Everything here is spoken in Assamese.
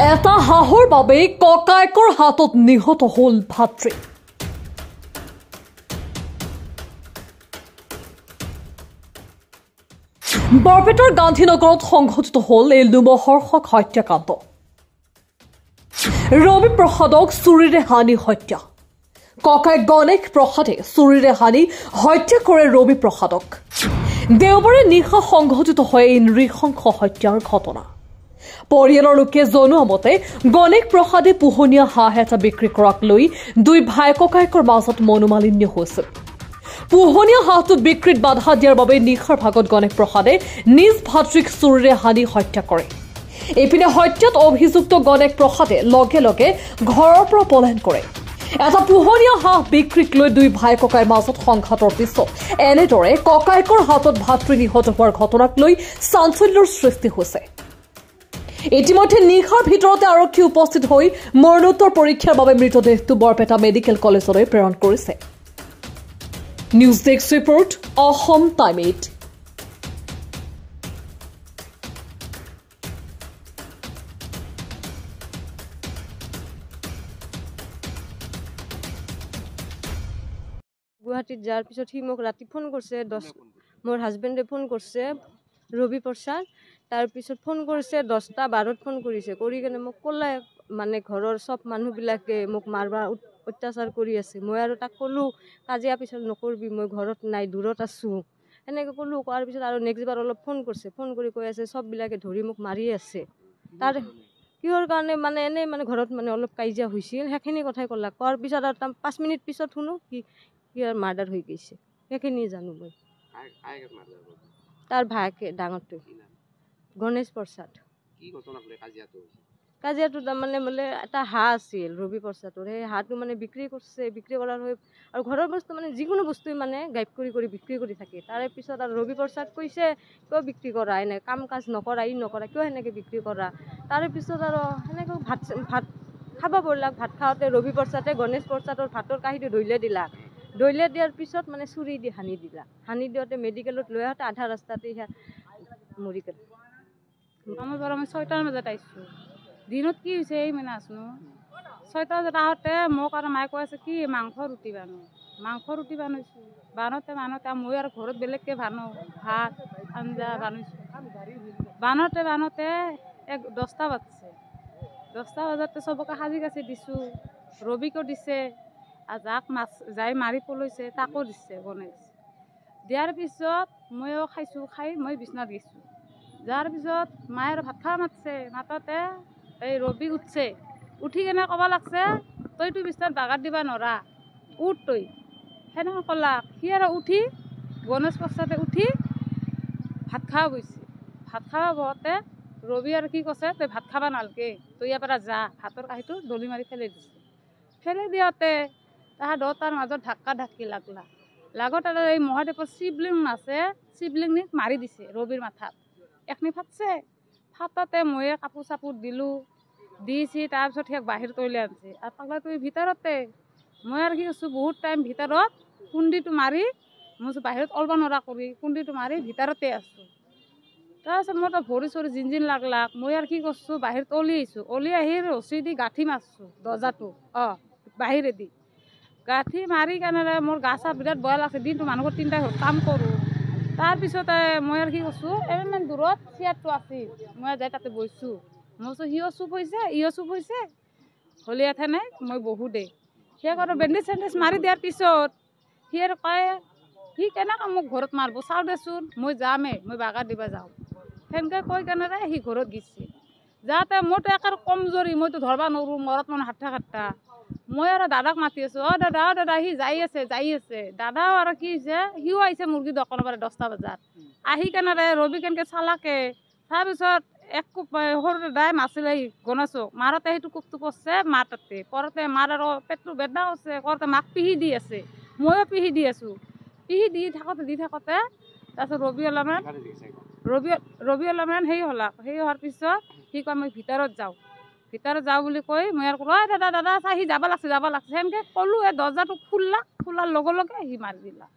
এটা হাঁহৰ বাবে ককায়েকৰ হাতত নিহত হল ভাতৃ। বৰপেটাৰ গান্ধীনগৰত সংঘটিত হল এই লোমহৰ্ষক হত্যাকাণ্ড। ৰবি প্ৰসাদক চুৰিৰে হানি হত্যা। ককায়েক গণেশ প্ৰসাদে চুৰিৰে হানি হত্যা কৰে ৰবি প্ৰসাদক। দেওবাৰে নিশা সংঘটিত হয় এই নৃশংস হত্যাৰ ঘটনা। পৰিয়ালৰ লোকে জনোৱা মতে গণেশ প্ৰসাদে পোহনীয়া হাঁহ এটা বিক্ৰী কৰাক লৈ দুই ভাই ককায়েকৰ মাজত মনোমালিন্য হৈছিল। পোহনীয়া হাঁহটো বিক্ৰীত বাধা দিয়াৰ বাবে নিশাৰ ভাগত গণেশ প্ৰসাদে নিজ ভাতৃক চুৰিৰে হানি হত্যা কৰে। এইপিনে হত্যাত অভিযুক্ত গণেশ প্ৰসাদে লগে লগে ঘৰৰ পৰা পলায়ন কৰে। এটা পোহনীয়া হাঁহ বিক্ৰীক লৈ দুই ভাই ককাইৰ মাজত সংঘাতৰ পিছত এনেদৰে ককায়েকৰ হাতত ভাতৃ নিহত হোৱাৰ ঘটনাক লৈ চাঞ্চল্যৰ সৃষ্টি হৈছে। ইতিমধ্যে নিশাৰ ভিতৰতে আৰক্ষী উপস্থিত হৈ মৰণোত্তৰ পৰীক্ষাৰ বাবে মৃতদেহটো বৰপেটা মেডিকেল কলেজলৈ প্ৰেৰণ কৰিছে। News desk report, Assam time eight. গুৱাহাটীত যাৰ পিছত সি মোক ৰাতি ফোন কৰিছে, মোৰ হাজবেণ্ডে ফোন কৰিছে ৰবি প্ৰসাদ। তাৰপিছত ফোন কৰিছে 10:12 ফোন কৰিছে, কৰি কিনে মোক ক'লে মানে ঘৰৰ চব মানুহবিলাকে মোক মাৰবা অত্যাচাৰ কৰি আছে। মই আৰু তাক ক'লোঁ কাজিয়া পিছত নকৰবি, মই ঘৰত নাই, দূৰত আছোঁ, এনেকৈ ক'লোঁ। কোৱাৰ পিছত আৰু নেক্সট বাৰ অলপ ফোন কৰিছে, ফোন কৰি কৈ আছে চববিলাকে ধৰি মোক মাৰি আছে। তাৰ কিহৰ কাৰণে মানে এনেই মানে ঘৰত মানে অলপ কাজিয়া হৈছিল, সেইখিনি কথাই ক'লা। কোৱাৰ পিছত আৰু 5 মিনিট পিছত শুনো কি মাৰ্ডাৰ হৈ গৈছে, সেইখিনি জানো মই। তাৰ ভায়েকে ডাঙৰটো গণেশ প্ৰসাদ। কাজিয়াটো তাৰমানে বোলে এটা হাঁহ আছিল ৰবি প্ৰসাদৰ, সেই হাঁহটো মানে বিক্ৰী কৰিছে। বিক্ৰী কৰাৰ হৈ আৰু ঘৰৰ বস্তু মানে যিকোনো বস্তুৱে মানে গাইব কৰি বিক্ৰী কৰি থাকে। তাৰে পিছত আৰু ৰবি প্ৰসাদ কৈছে কিয় বিক্ৰী কৰা, এনে কাম কাজ নকৰা, ই নকৰা, কিয় সেনেকৈ বিক্ৰী কৰা। তাৰে পিছত আৰু সেনেকৈ ভাত খাব বললাক। ভাত খাওঁতে ৰবি প্ৰসাদে গণেশ প্ৰসাদৰ ভাতৰ কাঁহীটো দৈলে দিলাক। দৈলে দিয়াৰ পিছত মানে চুৰি দি হানি দিলা। হানি দিওঁতে মেডিকেলত লৈ আহোঁতে আধা ৰাস্তাতে মৰি গ'ল। আমাৰ পৰা মই 6টাৰ বজাত আহিছোঁ। দিনত কি হৈছে এই মানে আছোঁ 6টা বজাত আহোঁতে মোক আৰু মায়ে কৈ আছে কি মাংস ৰুটি বানাইছোঁ। বানোতে মই আৰু ঘৰত বেলেগকৈ বানো, ভাত আঞ্জা বানাইছোঁ। বানোতে 10টা বাজছে। 10টা বজাতে চবকে সাজি কাচি দিছোঁ, ৰবিকো দিছে, যাক যাই মাৰি পলৈছে তাকো দিছে গণেশ। দিয়াৰ পিছত ময়ো খাইছোঁ, খাই মই বিচনাত গৈছোঁ। যোৱাৰ পিছত মায়ে আৰু ভাত খাব মাততে এই ৰবি উঠছে, উঠি কেনে ক'ব লাগছে তইতো বিচনাত বাগাৰ দিবা নৰা, উঠ তই, সেনেকৈ ক'লাক। সি আৰু উঠি গণেশ প্ৰসাদে উঠি ভাত খাব গৈছে। ভাত খাব বহোঁতে ৰবি আৰু কি কৈছে তই ভাত খাব নালাগে, তই ইয়াৰ পৰা যা, ভাতৰ কাঁহীটো দলি মাৰি ফেলাই দিছে। ফেলাই দিওঁতে তাহাৰ দুটাৰ মাজত ধাক্কা লাগত আৰু এই মহাদেৱৰ শিৱলিংগ আছে, শিৱলিংগ মাৰি দিছে ৰবিৰ মাথাত। এখনি ফাটছে, ফাটতে মই কাপোৰ চাপোৰ দিলোঁ, দিছি। তাৰপিছত সিয়াক বাহিৰত উলিয়াই আনিছে আৰু পাগলাটো ভিতৰতে। মই আৰু কি কৈছোঁ বহুত টাইম ভিতৰত কুণ্ডিটো মাৰি, মই বাহিৰত ওলাব নোৱাৰা কৰি কুণ্ডিটো মাৰি ভিতৰতে আছোঁ। তাৰপিছত মোৰ ভৰি চৰি জিন লাগলাক। মই আৰু কি কৰিছোঁ বাহিৰত ওলি আহি ৰছী দি গাঁঠি মাৰছোঁ দৰ্জাটো, বাহিৰেদি গাঁঠি মাৰি কেনে মোৰ গা চা বিৰাট বেয়া লাগছে। দিনটো মানুহৰ 3টা ঘৰত কাম কৰোঁ। তাৰপিছতে মই আৰু কি কৰিছোঁ ইমান দূৰত চেয়াৰটো আছিল, মই যাই তাতে বহিছোঁ। মই কৈছোঁ সিও চুপ হৈছে, ইও চুপ হৈছে, হ'লে এঠে নাই মই বহু দে। সেই আৰু বেণ্ডেজ চেণ্ডেজ মাৰি দিয়াৰ পিছত সি আৰু কয় সি কেনেকৈ মোক ঘৰত মাৰিব, চাওঁ দেচোন মই যামেই, মই বাগাৰ দিব যাওঁ, সেনেকৈ কৈ কেনেৰে সি ঘৰত গৈছে। যাওঁতে মোৰতো একে কমজোৰি, মইতো ধৰিব নোৱাৰোঁ, মূৰত মানে হাত্তা। মই আৰু দাদাক মাতি আছোঁ, দাদা সি যাই আছে। দাদাও আৰু কি হৈছে সিও আহিছে মুৰ্গী দোকানৰ পৰা 10টা বজাত আহি কেনেৰে ৰবি কেনেকৈ চালাকে। তাৰপিছত এক কোপ সৰু দাদাই মাছিলে গণেশক, মাৰতে সেইটো কোপটো পৰছে মাৰ তাতে পৰতে মাৰ আৰু পেটটো বেদনা হৈছে, কৰতে মাক পিহি দি আছে, ময়ো পিহি দি আছোঁ। পিহি দি থাকোঁতে তাৰপিছত ৰবি অলপমান সেই হোৱাৰ পিছত সি কয় মই ভিতৰত যাওঁ বুলি কৈ মই আৰু ক'লোঁ দাদা চাই সি যাব লাগছে। সেনেকৈ ক'লোঁ, এই দৰ্জাটো খোলাৰ লগে লগে সি মাৰি দিলাক।